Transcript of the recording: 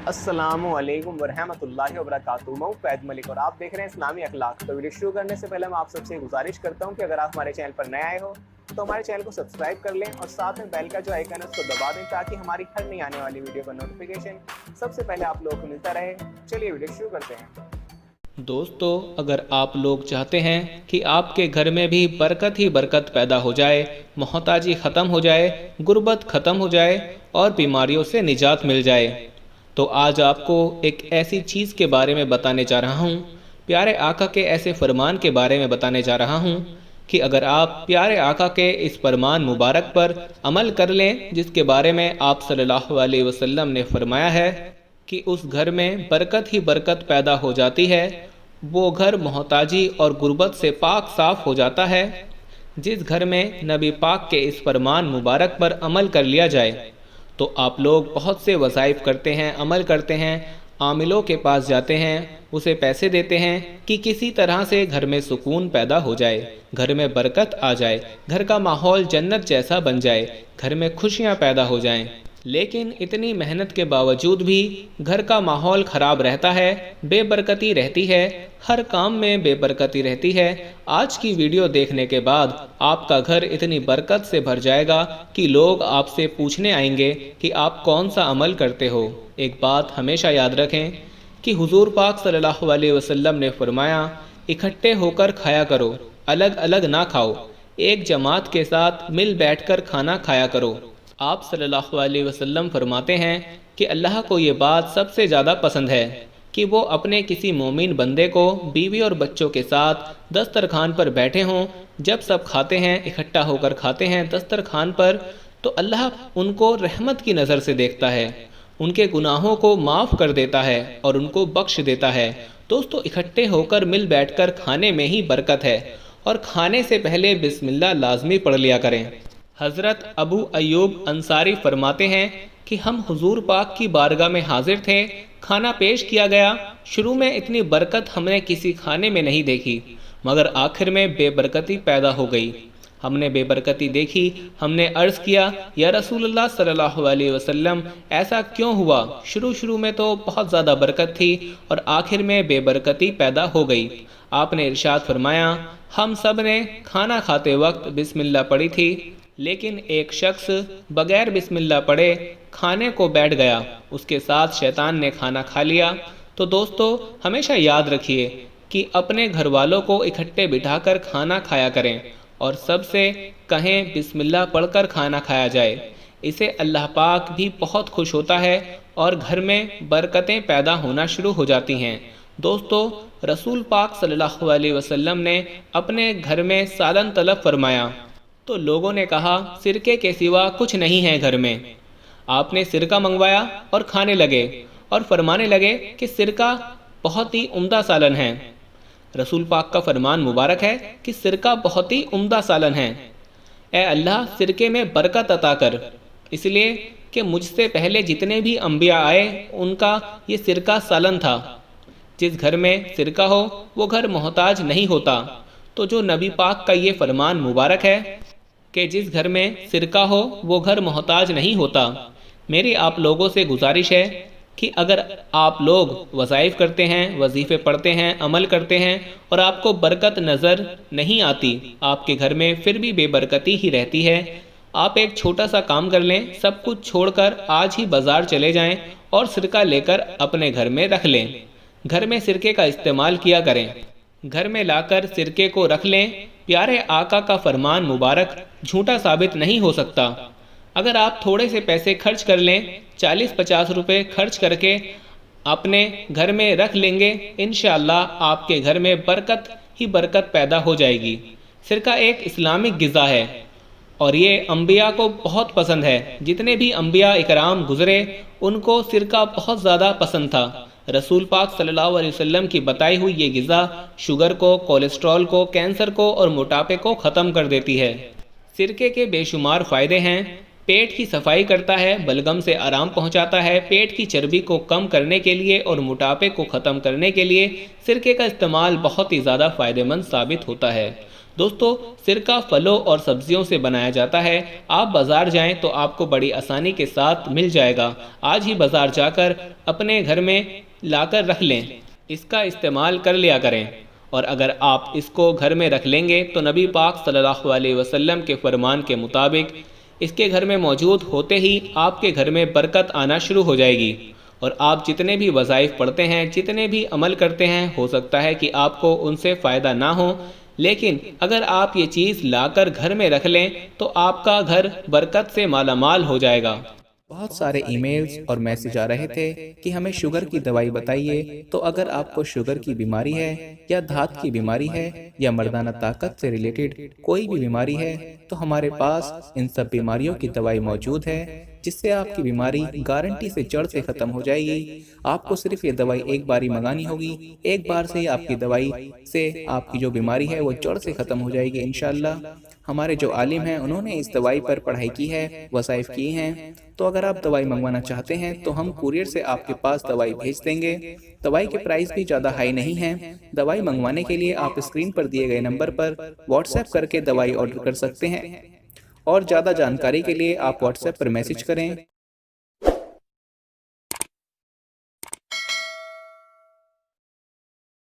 السلام علیکم ورحمۃ اللہ وبرکاتہ۔ میں فیض ملک اور آپ دیکھ رہے ہیں اسلامی اخلاق۔ تو ویڈیو شروع کرنے سے پہلے میں آپ سب سے گزارش کرتا ہوں کہ اگر آپ ہمارے چینل پر نئے آئے ہو تو ہمارے چینل کو سبسکرائب کر لیں اور ساتھ میں بیل کا جو آئیکن ہے اس کو دبا دیں تاکہ ہماری ہر نئی آنے والی ویڈیو کا نوٹیفیکیشن سب سے پہلے آپ لوگوں کو ملتا رہے۔ چلیے ویڈیو شروع کرتے ہیں۔ دوستو، اگر آپ لوگ چاہتے ہیں کہ آپ کے گھر میں بھی برکت ہی برکت پیدا ہو جائے، محتاجی ختم ہو جائے، غربت ختم ہو جائے اور بیماریوں سے نجات مل جائے، تو آج آپ کو ایک ایسی چیز کے بارے میں بتانے جا رہا ہوں، پیارے آقا کے ایسے فرمان کے بارے میں بتانے جا رہا ہوں کہ اگر آپ پیارے آقا کے اس فرمان مبارک پر عمل کر لیں جس کے بارے میں آپ صلی اللہ علیہ وسلم نے فرمایا ہے کہ اس گھر میں برکت ہی برکت پیدا ہو جاتی ہے، وہ گھر محتاجی اور غربت سے پاک صاف ہو جاتا ہے۔ جس گھر میں نبی پاک کے اس فرمان مبارک پر عمل کر لیا جائے تو آپ لوگ بہت سے وظائف کرتے ہیں، عمل کرتے ہیں، عاملوں کے پاس جاتے ہیں، اسے پیسے دیتے ہیں کہ کسی طرح سے گھر میں سکون پیدا ہو جائے، گھر میں برکت آ جائے، گھر کا ماحول جنت جیسا بن جائے، گھر میں خوشیاں پیدا ہو جائیں۔ لیکن اتنی محنت کے باوجود بھی گھر کا ماحول خراب رہتا ہے، بے برکتی رہتی ہے، ہر کام میں بے برکتی رہتی ہے۔ آج کی ویڈیو دیکھنے کے بعد آپ کا گھر اتنی برکت سے بھر جائے گا کہ لوگ آپ سے پوچھنے آئیں گے کہ آپ کون سا عمل کرتے ہو۔ ایک بات ہمیشہ یاد رکھیں کہ حضور پاک صلی اللہ علیہ وسلم نے فرمایا، اکٹھے ہو کر کھایا کرو، الگ الگ نہ کھاؤ، ایک جماعت کے ساتھ مل بیٹھ کر کھانا کھایا کرو۔ آپ صلی اللہ علیہ وسلم فرماتے ہیں کہ اللہ کو یہ بات سب سے زیادہ پسند ہے کہ وہ اپنے کسی مومن بندے کو بیوی اور بچوں کے ساتھ دسترخوان پر بیٹھے ہوں۔ جب سب کھاتے ہیں، اکٹھا ہو کر کھاتے ہیں دسترخوان پر، تو اللہ ان کو رحمت کی نظر سے دیکھتا ہے، ان کے گناہوں کو معاف کر دیتا ہے اور ان کو بخش دیتا ہے۔ دوستو، اکٹھے ہو کر مل بیٹھ کر کھانے میں ہی برکت ہے، اور کھانے سے پہلے بسم اللہ لازمی پڑھ لیا کریں۔ حضرت ابو ایوب انصاری فرماتے ہیں کہ ہم حضور پاک کی بارگاہ میں حاضر تھے، کھانا پیش کیا گیا، شروع میں اتنی برکت ہم نے کسی کھانے میں نہیں دیکھی، مگر آخر میں بے برکتی پیدا ہو گئی۔ ہم نے بے برکتی دیکھی، ہم نے عرض کیا، یا رسول اللہ صلی اللہ علیہ وسلم، ایسا کیوں ہوا؟ شروع میں تو بہت زیادہ برکت تھی اور آخر میں بے برکتی پیدا ہو گئی۔ آپ نے ارشاد فرمایا، ہم سب نے کھانا کھاتے وقت بسم اللہ پڑھی تھی، لیکن ایک شخص بغیر بسم اللہ پڑھے کھانے کو بیٹھ گیا، اس کے ساتھ شیطان نے کھانا کھا لیا۔ تو دوستو، ہمیشہ یاد رکھیے کہ اپنے گھر والوں کو اکٹھے بٹھا کر کھانا کھایا کریں اور سب سے کہیں بسم اللہ پڑھ کر کھانا کھایا جائے، اسے اللہ پاک بھی بہت خوش ہوتا ہے اور گھر میں برکتیں پیدا ہونا شروع ہو جاتی ہیں۔ دوستو، رسول پاک صلی اللہ علیہ وسلم نے اپنے گھر میں سالن طلب فرمایا تو لوگوں نے کہا، سرکے کے سوا کچھ نہیں ہے گھر میں۔ آپ نے سرکہ منگوایا اور کھانے لگے اور فرمانے لگے کہ سرکہ بہت ہی عمدہ سالن ہے۔ رسول پاک کا فرمان مبارک ہے کہ سرکہ بہت ہی عمدہ سالن ہے، اے اللہ سرکے میں برکت عطا کر، اس لیے کہ مجھ سے پہلے جتنے بھی انبیاء آئے ان کا یہ سرکہ سالن تھا۔ جس گھر میں سرکہ ہو وہ گھر محتاج نہیں ہوتا۔ تو جو نبی پاک کا یہ فرمان مبارک ہے کہ جس گھر میں سرکہ ہو وہ گھر محتاج نہیں ہوتا، میری آپ لوگوں سے گزارش ہے کہ اگر آپ لوگ وظائف کرتے ہیں، وظیفے پڑھتے ہیں، عمل کرتے ہیں اور آپ کو برکت نظر نہیں آتی، آپ کے گھر میں پھر بھی بے برکتی ہی رہتی ہے، آپ ایک چھوٹا سا کام کر لیں، سب کچھ چھوڑ کر آج ہی بازار چلے جائیں اور سرکہ لے کر اپنے گھر میں رکھ لیں۔ گھر میں سرکے کا استعمال کیا کریں، گھر میں لا کر سرکے کو رکھ لیں۔ پیارے آقا کا فرمان مبارک جھوٹا ثابت نہیں ہو سکتا۔ اگر آپ تھوڑے سے پیسے خرچ کر لیں، 40-50 روپے خرچ کر کے اپنے گھر میں رکھ لیں گے، انشاءاللہ آپ کے گھر میں برکت ہی برکت پیدا ہو جائے گی۔ سرکہ ایک اسلامک غذا ہے اور یہ انبیاء کو بہت پسند ہے۔ جتنے بھی انبیاء اکرام گزرے ان کو سرکہ بہت زیادہ پسند تھا۔ رسول پاک صلی اللہ علیہ وسلم کی بتائی ہوئی یہ غذا شوگر کو، کولیسٹرول کو، کینسر کو اور موٹاپے کو ختم کر دیتی ہے۔ سرکے کے بے شمار فائدے ہیں۔ پیٹ کی صفائی کرتا ہے، بلغم سے آرام پہنچاتا ہے، پیٹ کی چربی کو کم کرنے کے لیے اور موٹاپے کو ختم کرنے کے لیے سرکے کا استعمال بہت ہی زیادہ فائدہ مند ثابت ہوتا ہے۔ دوستو سرکہ پھلوں اور سبزیوں سے بنایا جاتا ہے، آپ بازار جائیں تو آپ کو بڑی آسانی کے ساتھ مل جائے گا، آج ہی بازار جا کر اپنے گھر میں لا کر رکھ لیں، اس کا استعمال کر لیا کریں، اور اگر آپ اس کو گھر میں رکھ لیں گے تو نبی پاک صلی اللہ علیہ وسلم کے فرمان کے مطابق اس کے گھر میں موجود ہوتے ہی آپ کے گھر میں برکت آنا شروع ہو جائے گی، اور آپ جتنے بھی وظائف پڑھتے ہیں، جتنے بھی عمل کرتے ہیں، ہو سکتا ہے کہ آپ کو ان سے فائدہ نہ ہو، لیکن اگر آپ یہ چیز لا کر گھر میں رکھ لیں تو آپ کا گھر برکت سے مالا مال ہو جائے گا۔ بہت سارے ای میلز اور میسج آ رہے تھے کہ ہمیں شوگر کی دوائی بتائیے، تو اگر آپ کو شوگر کی بیماری ہے یا دھات کی بیماری ہے یا مردانہ طاقت سے ریلیٹڈ کوئی بھی بیماری ہے تو ہمارے پاس ان سب بیماریوں کی دوائی موجود ہے، جس سے آپ کی بیماری گارنٹی سے جڑ سے ختم ہو جائے گی۔ آپ کو صرف یہ دوائی ایک باری منگانی ہوگی، ایک بار سے ہی آپ کی دوائی سے آپ کی جو بیماری ہے وہ جڑ سے ختم ہو جائے گی انشاءاللہ۔ ہمارے جو عالم ہیں انہوں نے اس دوائی پر پڑھائی کی ہے، وظائف کی ہیں، تو اگر آپ دوائی منگوانا چاہتے ہیں تو ہم کوریئر سے آپ کے پاس دوائی بھیج دیں گے۔ دوائی کے پرائس بھی زیادہ ہائی نہیں ہیں۔ دوائی منگوانے کے لیے آپ اسکرین پر دیے گئے نمبر پر واٹس ایپ کر کے دوائی آرڈر کر سکتے ہیں، اور زیادہ جانکاری کے لیے آپ واٹس ایپ پر میسج کریں۔